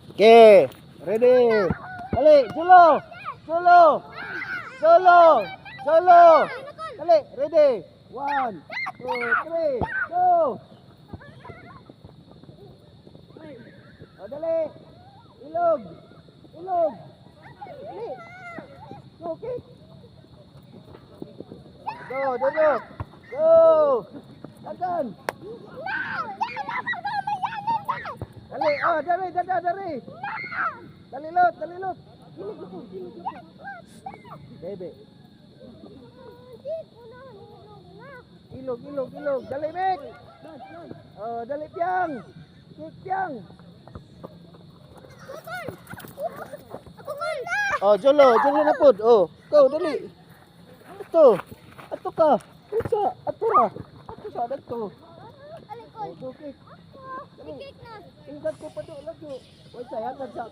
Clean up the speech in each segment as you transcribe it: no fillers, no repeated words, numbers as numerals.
Okay, ready. Dali, solo. Solo. Solo. Solo. Dali, ready. 1, 2, 3, go. O, dali. Ilog. Ilog. Dali. Go, kick. Go, Dodo. Go. Tagan. Dali, oh, dari. Dali lot. Bebe. Ilog. Dali, Mek. Oh, dali, Piang. Kick, Piang. Oh, jolo na pod. Oh, go, dali. Ato ka. Ato sa dito. Oh, go, kick. Tingkat ko pa doon lagi. Wait, saya nagsak.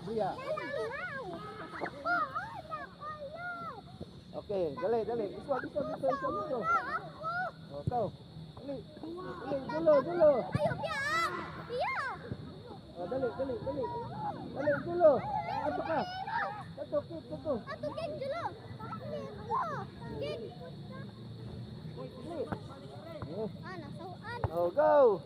Buya. Okay, dali. Iswa dito. Oh, kau. Dali, dulu. Oh, dali. Dali, dulu. Ato ka. Ato, kick. Oh, go.